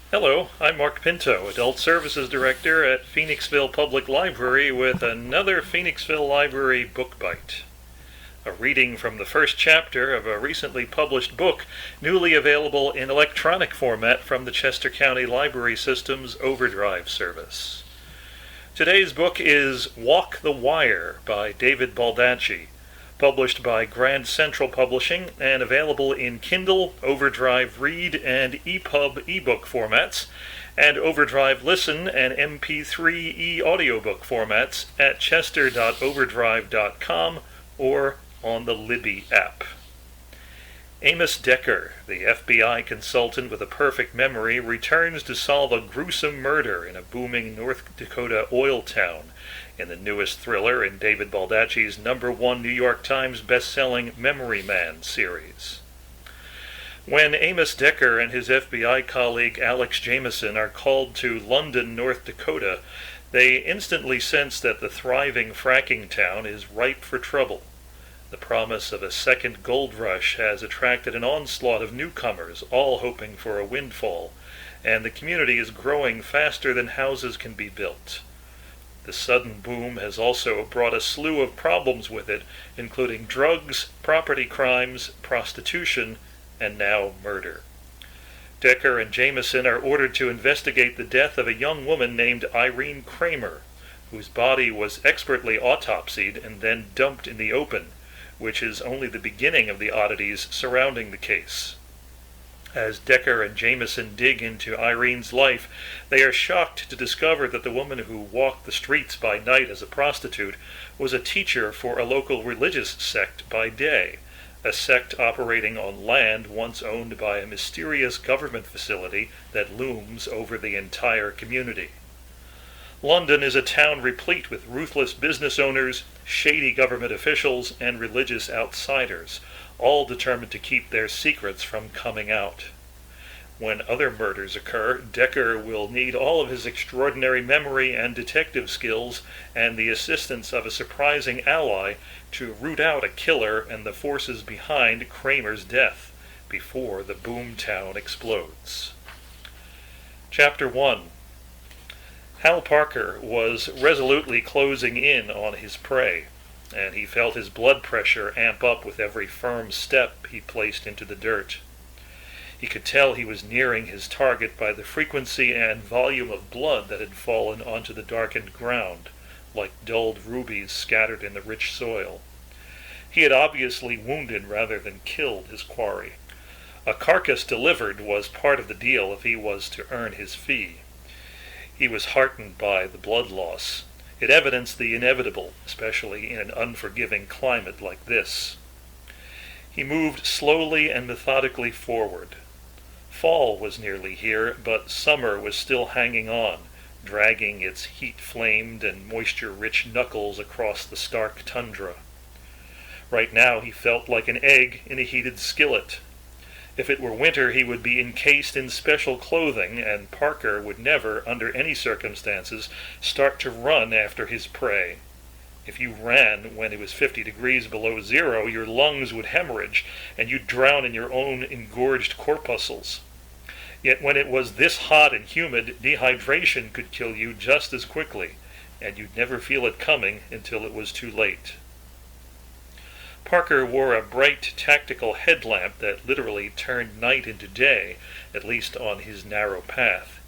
Hello, I'm Mark Pinto, Adult Services Director at Phoenixville Public Library with another Phoenixville Library Book Byte. A reading from the first chapter of a recently published book, newly available in electronic format from the Chester County Library System's Overdrive service. Today's book is Walk the Wire by David Baldacci, published by Grand Central Publishing and available in Kindle, Overdrive Read, and EPUB ebook formats, and Overdrive Listen and MP3 e-audiobook formats at chester.overdrive.com or on the Libby app. Amos Decker, the FBI consultant with a perfect memory, returns to solve a gruesome murder in a booming North Dakota oil town in the newest thriller in David Baldacci's #1 New York Times best-selling Memory Man series. When Amos Decker and his FBI colleague Alex Jameson are called to London, North Dakota, they instantly sense that the thriving fracking town is ripe for trouble. The promise of a second gold rush has attracted an onslaught of newcomers, all hoping for a windfall, and the community is growing faster than houses can be built. The sudden boom has also brought a slew of problems with it, including drugs, property crimes, prostitution, and now murder. Decker and Jameson are ordered to investigate the death of a young woman named Irene Kramer, whose body was expertly autopsied and then dumped in the open, which is only the beginning of the oddities surrounding the case. As Decker and Jameson dig into Irene's life, they are shocked to discover that the woman who walked the streets by night as a prostitute was a teacher for a local religious sect by day, a sect operating on land once owned by a mysterious government facility that looms over the entire community. London is a town replete with ruthless business owners, shady government officials, and religious outsiders, all determined to keep their secrets from coming out. When other murders occur, Decker will need all of his extraordinary memory and detective skills and the assistance of a surprising ally to root out a killer and the forces behind Kramer's death before the boomtown explodes. Chapter 1. Hal Parker was resolutely closing in on his prey, and he felt his blood pressure amp up with every firm step he placed into the dirt. He could tell he was nearing his target by the frequency and volume of blood that had fallen onto the darkened ground, like dulled rubies scattered in the rich soil. He had obviously wounded rather than killed his quarry. A carcass delivered was part of the deal if he was to earn his fee. He was heartened by the blood loss. It evidenced the inevitable, especially in an unforgiving climate like this. He moved slowly and methodically forward. Fall was nearly here, but summer was still hanging on, dragging its heat-flamed and moisture-rich knuckles across the stark tundra. Right now he felt like an egg in a heated skillet. If it were winter, he would be encased in special clothing, and Parker would never, under any circumstances, start to run after his prey. If you ran when it was 50 degrees below zero, your lungs would hemorrhage, and you'd drown in your own engorged corpuscles. Yet when it was this hot and humid, dehydration could kill you just as quickly, and you'd never feel it coming until it was too late. Parker wore a bright tactical headlamp that literally turned night into day, at least on his narrow path.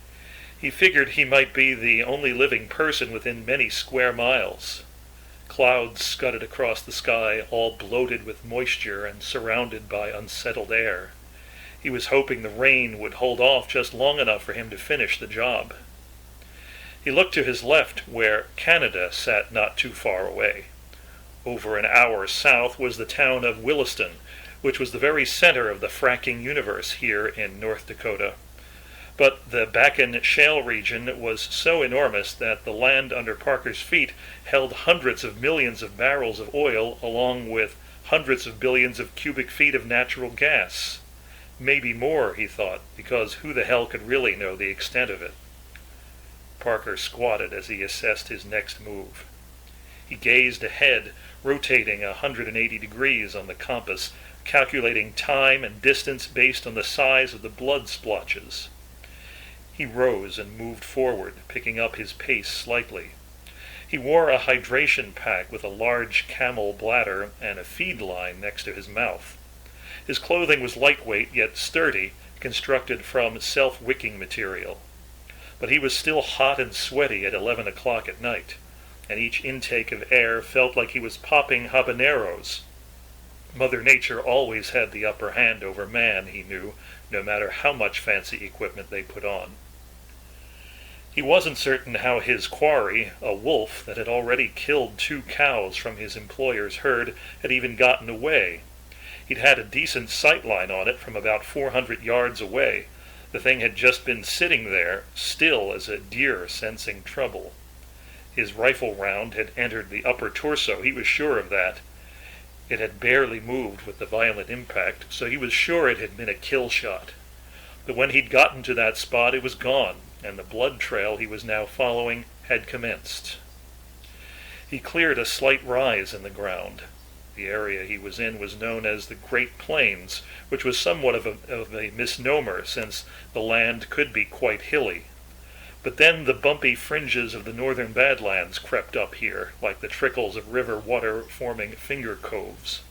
He figured he might be the only living person within many square miles. Clouds scudded across the sky, all bloated with moisture and surrounded by unsettled air. He was hoping the rain would hold off just long enough for him to finish the job. He looked to his left, where Canada sat not too far away. Over an hour south was the town of Williston, which was the very center of the fracking universe here in North Dakota. But the Bakken Shale region was so enormous that the land under Parker's feet held hundreds of millions of barrels of oil along with hundreds of billions of cubic feet of natural gas. Maybe more, he thought, because who the hell could really know the extent of it? Parker squatted as he assessed his next move. He gazed ahead, rotating 180 degrees on the compass, calculating time and distance based on the size of the blood splotches. He rose and moved forward, picking up his pace slightly. He wore a hydration pack with a large camel bladder and a feed line next to his mouth. His clothing was lightweight yet sturdy, constructed from self-wicking material. But he was still hot and sweaty at 11 o'clock at night, and each intake of air felt like he was popping habaneros. Mother Nature always had the upper hand over man, he knew, no matter how much fancy equipment they put on. He wasn't certain how his quarry, a wolf that had already killed 2 cows from his employer's herd, had even gotten away. He'd had a decent sight line on it from about 400 yards away. The thing had just been sitting there, still as a deer sensing trouble. His rifle round had entered the upper torso, he was sure of that. It had barely moved with the violent impact, so he was sure it had been a kill shot. But when he'd gotten to that spot, it was gone, and the blood trail he was now following had commenced. He cleared a slight rise in the ground. The area he was in was known as the Great Plains, which was somewhat of a misnomer, since the land could be quite hilly. But then the bumpy fringes of the northern Badlands crept up here, like the trickles of river water forming finger coves.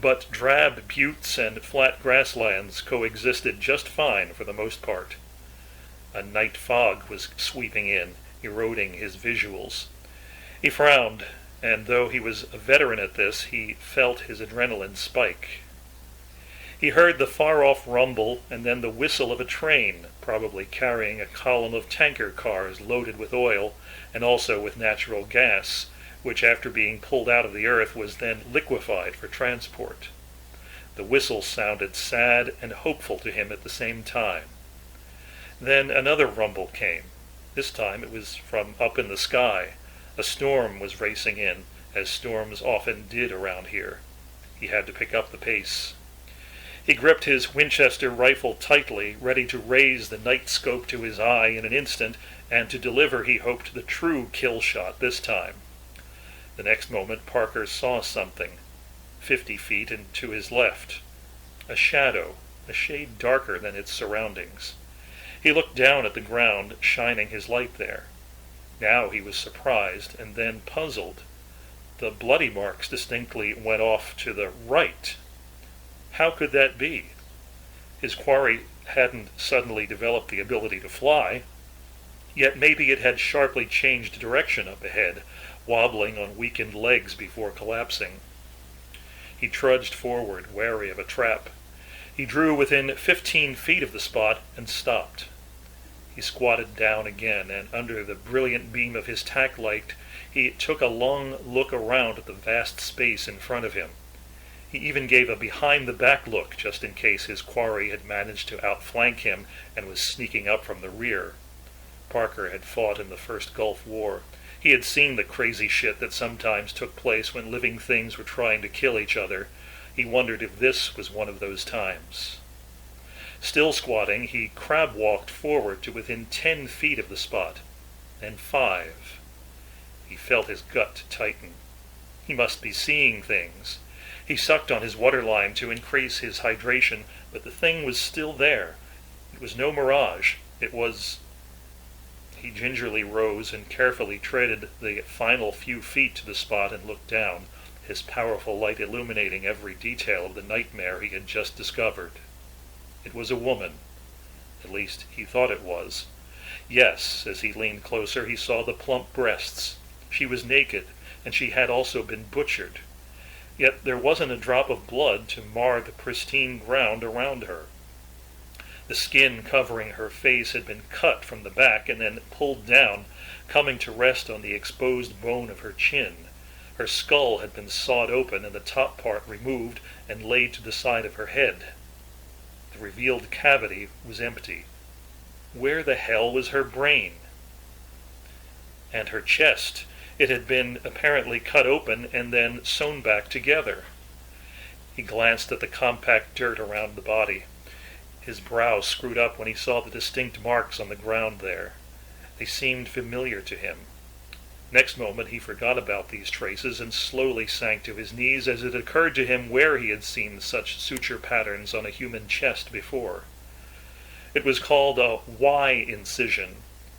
But drab buttes and flat grasslands coexisted just fine for the most part. A night fog was sweeping in, eroding his visuals. He frowned, and though he was a veteran at this, he felt his adrenaline spike. He heard the far-off rumble and then the whistle of a train, probably carrying a column of tanker cars loaded with oil and also with natural gas, which after being pulled out of the earth was then liquefied for transport. The whistle sounded sad and hopeful to him at the same time. Then another rumble came. This time it was from up in the sky. A storm was racing in, as storms often did around here. He had to pick up the pace. He gripped his Winchester rifle tightly, ready to raise the night scope to his eye in an instant, and to deliver, he hoped, the true kill shot this time. The next moment Parker saw something, 50 feet and to his left. A shadow, a shade darker than its surroundings. He looked down at the ground, shining his light there. Now he was surprised, and then puzzled. The bloody marks distinctly went off to the right. How could that be? His quarry hadn't suddenly developed the ability to fly, yet maybe it had sharply changed direction up ahead, wobbling on weakened legs before collapsing. He trudged forward, wary of a trap. He drew within 15 feet of the spot and stopped. He squatted down again, and under the brilliant beam of his tack light, he took a long look around at the vast space in front of him. He even gave a behind-the-back look, just in case his quarry had managed to outflank him and was sneaking up from the rear. Parker had fought in the First Gulf War. He had seen the crazy shit that sometimes took place when living things were trying to kill each other. He wondered if this was one of those times. Still squatting, he crab-walked forward to within 10 feet of the spot, then 5. He felt his gut tighten. He must be seeing things. He sucked on his waterline to increase his hydration, but the thing was still there. It was no mirage. It was... He gingerly rose and carefully treaded the final few feet to the spot and looked down, his powerful light illuminating every detail of the nightmare he had just discovered. It was a woman. At least he thought it was. Yes, as he leaned closer, he saw the plump breasts. She was naked, and she had also been butchered. Yet there wasn't a drop of blood to mar the pristine ground around her. The skin covering her face had been cut from the back and then pulled down, coming to rest on the exposed bone of her chin. Her skull had been sawed open and the top part removed and laid to the side of her head. The revealed cavity was empty. Where the hell was her brain? And her chest. It had been apparently cut open and then sewn back together. He glanced at the compact dirt around the body. His brow screwed up when he saw the distinct marks on the ground there. They seemed familiar to him. Next moment he forgot about these traces and slowly sank to his knees as it occurred to him where he had seen such suture patterns on a human chest before. It was called a Y incision.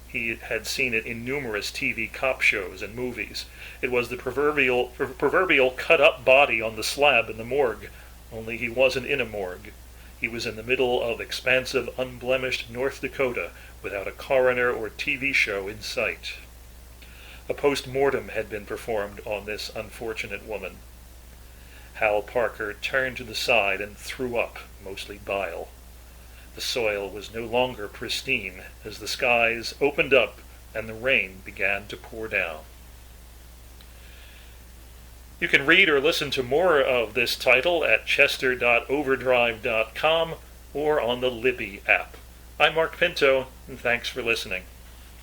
He had seen it in numerous TV cop shows and movies. It was the proverbial cut-up body on the slab in the morgue, only he wasn't in a morgue. He was in the middle of expansive, unblemished North Dakota, without a coroner or TV show in sight. A post-mortem had been performed on this unfortunate woman. Hal Parker turned to the side and threw up, mostly bile. The soil was no longer pristine as the skies opened up and the rain began to pour down. You can read or listen to more of this title at chester.overdrive.com or on the Libby app. I'm Mark Pinto, and thanks for listening.